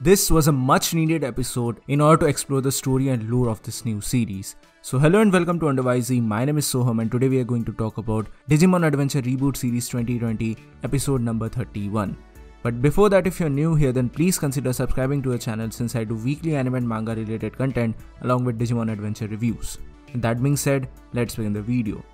This was a much needed episode in order to explore the story and lore of this new series. So hello and welcome to Under YZ. My name is Soham and today we are going to talk about Digimon Adventure Reboot Series 2020 episode number 31. But before that, if you're new here, then please consider subscribing to the channel since I do weekly anime and manga related content along with Digimon Adventure reviews. And that being said, let's begin the video.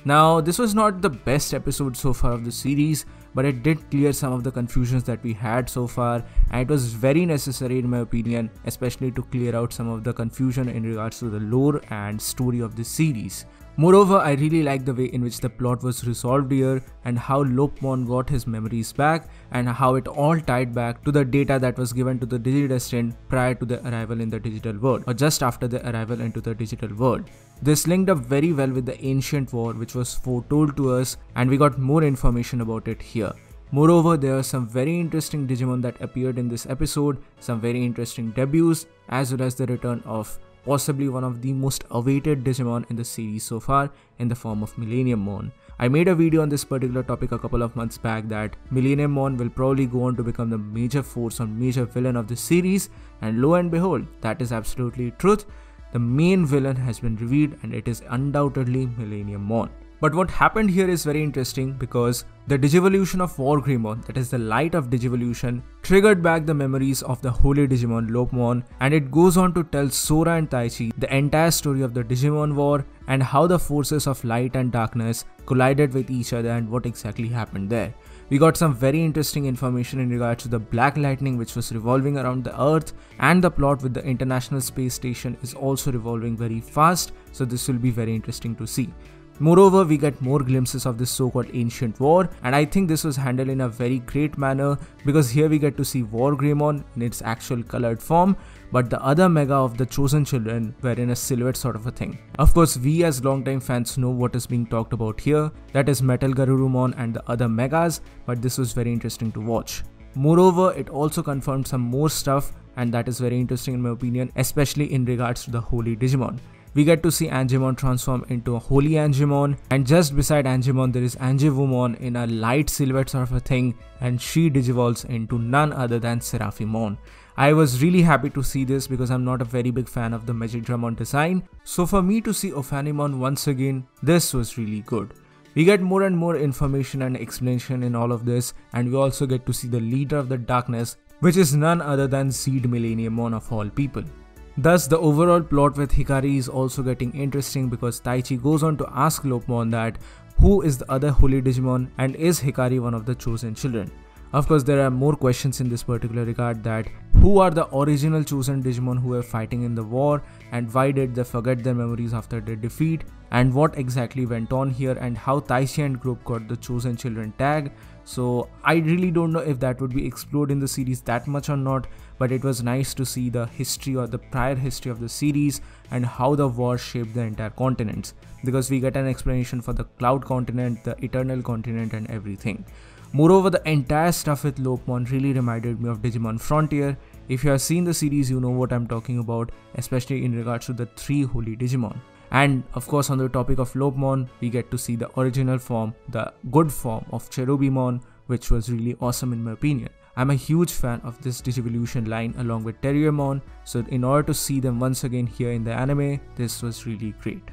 Now, this was not the best episode so far of the series, but it did clear some of the confusions that we had so far, and it was very necessary in my opinion, especially to clear out some of the confusion in regards to the lore and story of this series. Moreover, I really like the way in which the plot was resolved here and how Lopmon got his memories back and how it all tied back to the data that was given to the Digidestined prior to the arrival in the digital world or just after the arrival into the digital world. This linked up very well with the ancient war which was foretold to us, and we got more information about it here. Moreover, there are some very interesting Digimon that appeared in this episode, some very interesting debuts, as well as the return of possibly one of the most awaited Digimon in the series so far in the form of Millenniummon. I made a video on this particular topic a couple of months back that Millenniummon will probably go on to become the major force or major villain of the series, and lo and behold, that is absolutely truth. The main villain has been revealed and it is undoubtedly Millenniummon. But what happened here is very interesting because the Digivolution of Wargreymon, that is the light of Digivolution, triggered back the memories of the holy Digimon Lopmon, and it goes on to tell Sora and Taichi the entire story of the Digimon War and how the forces of light and darkness collided with each other and what exactly happened there. We got some very interesting information in regards to the Black Lightning which was revolving around the Earth, and the plot with the International Space Station is also revolving very fast, so this will be very interesting to see. Moreover, we get more glimpses of this so-called ancient war, and I think this was handled in a very great manner because here we get to see Wargreymon in its actual colored form, but the other mega of the chosen children were in a silhouette sort of a thing. Of course, we as longtime fans know what is being talked about here, that is Metal Garurumon and the other megas, but this was very interesting to watch. Moreover, it also confirmed some more stuff, and that is very interesting in my opinion, especially in regards to the Holy Digimon. We get to see Angemon transform into a Holy Angemon, and just beside Angemon there is Angewomon in a light silhouette sort of a thing, and she digivolves into none other than Seraphimon. I was really happy to see this because I'm not a very big fan of the Magikdramon design, so for me to see Ophanimon once again, this was really good. We get more and more information and explanation in all of this, and we also get to see the leader of the darkness, which is none other than Seed Millenniummon of all people. Thus, the overall plot with Hikari is also getting interesting because Taichi goes on to ask Lopmon that who is the other Holy Digimon and is Hikari one of the chosen children. Of course, there are more questions in this particular regard, that who are the original chosen Digimon who were fighting in the war, and why did they forget their memories after their defeat, and what exactly went on here, and how Taichi and group got the chosen children tag. So I really don't know if that would be explored in the series that much or not, but it was nice to see the history or the prior history of the series and how the war shaped the entire continents, because we get an explanation for the Cloud Continent, the Eternal Continent and everything. Moreover, the entire stuff with Lopmon really reminded me of Digimon Frontier. If you have seen the series, you know what I'm talking about, especially in regards to the 3 Holy Digimon. And of course, on the topic of Lopmon, we get to see the original form, the good form of Cherubimon, which was really awesome in my opinion. I'm a huge fan of this Digivolution line along with Terriermon, so in order to see them once again here in the anime, this was really great.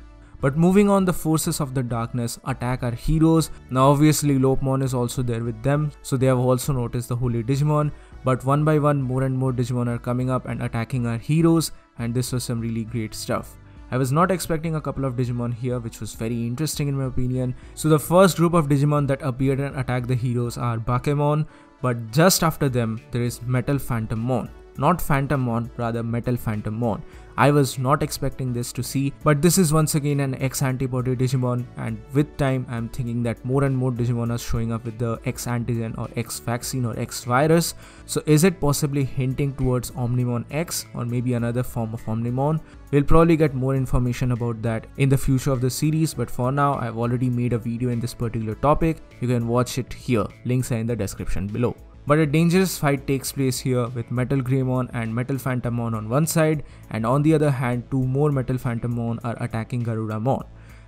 But moving on, the forces of the darkness attack our heroes. Now obviously Lopmon is also there with them, so they have also noticed the Holy Digimon, but one by one more and more Digimon are coming up and attacking our heroes, and this was some really great stuff. I was not expecting a couple of Digimon here, which was very interesting in my opinion. So the first group of Digimon that appeared and attacked the heroes are Bakemon, but just after them there is Metal Phantommon. Not Phantommon, rather Metal Phantommon. I was not expecting this to see, but this is once again an X-antibody Digimon, and with time I'm thinking that more and more Digimon are showing up with the X-antigen or X-vaccine or X-virus. So is it possibly hinting towards Omnimon X or maybe another form of Omnimon? We'll probably get more information about that in the future of the series, but for now I've already made a video in this particular topic. You can watch it here, links are in the description below. But a dangerous fight takes place here with Metal Greymon and Metal Phantommon on one side, and on the other hand 2 more Metal Phantommon are attacking Garudamon.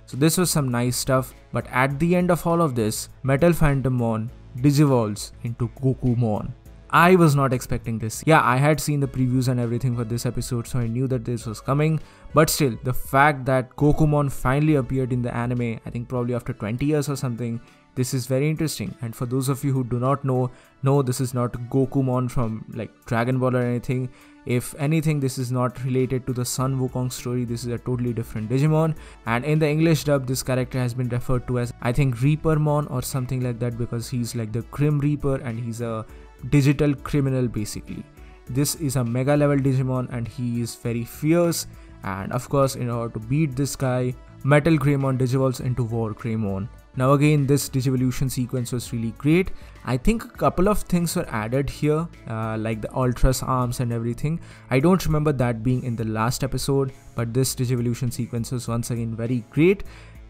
So this was some nice stuff, but at the end of all of this, Metal Phantommon digivolves into Gokumon. I was not expecting this. Yeah, I had seen the previews and everything for this episode, so I knew that this was coming. But still, the fact that Gokumon finally appeared in the anime, I think probably after 20 years or something, this is very interesting. And for those of you who do not know, no, this is not Gokumon from like Dragon Ball or anything. If anything, this is not related to the Sun Wukong story. This is a totally different Digimon. And in the English dub, this character has been referred to as, I think, Reapermon or something like that, because he's like the Grim Reaper and he's a digital criminal basically. This is a mega level Digimon and he is very fierce. And of course, in order to beat this guy, Metal Greymon digivolves into War Greymon. Now again, this Digivolution sequence was really great. I think a couple of things were added here, like the Ultras arms and everything. I don't remember that being in the last episode, but this Digivolution sequence was once again very great.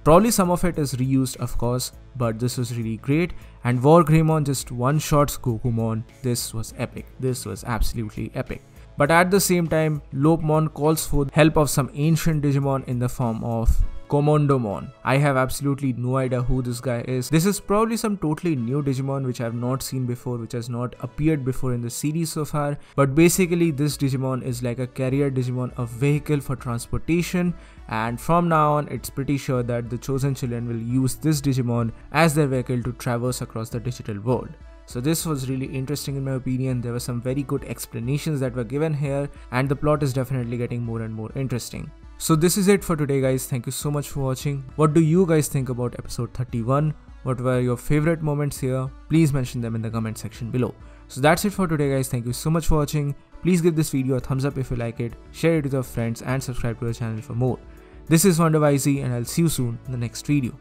Probably some of it is reused, of course, but this was really great. And War Greymon just one-shots Gokumon. This was epic. This was absolutely epic. But at the same time, Lopemon calls for the help of some ancient Digimon in the form of Komondomon. I have absolutely no idea who this guy is. This is probably some totally new Digimon which I have not seen before, which has not appeared before in the series so far. But basically this Digimon is like a carrier Digimon, a vehicle for transportation. And from now on, it's pretty sure that the chosen children will use this Digimon as their vehicle to traverse across the digital world. So this was really interesting in my opinion. There were some very good explanations that were given here, and the plot is definitely getting more and more interesting. So this is it for today guys. Thank you so much for watching. What do you guys think about episode 31? What were your favorite moments here? Please mention them in the comment section below. So that's it for today guys. Thank you so much for watching. Please give this video a thumbs up if you like it, share it with your friends and subscribe to the channel for more. This is WonderYZ and I'll see you soon in the next video.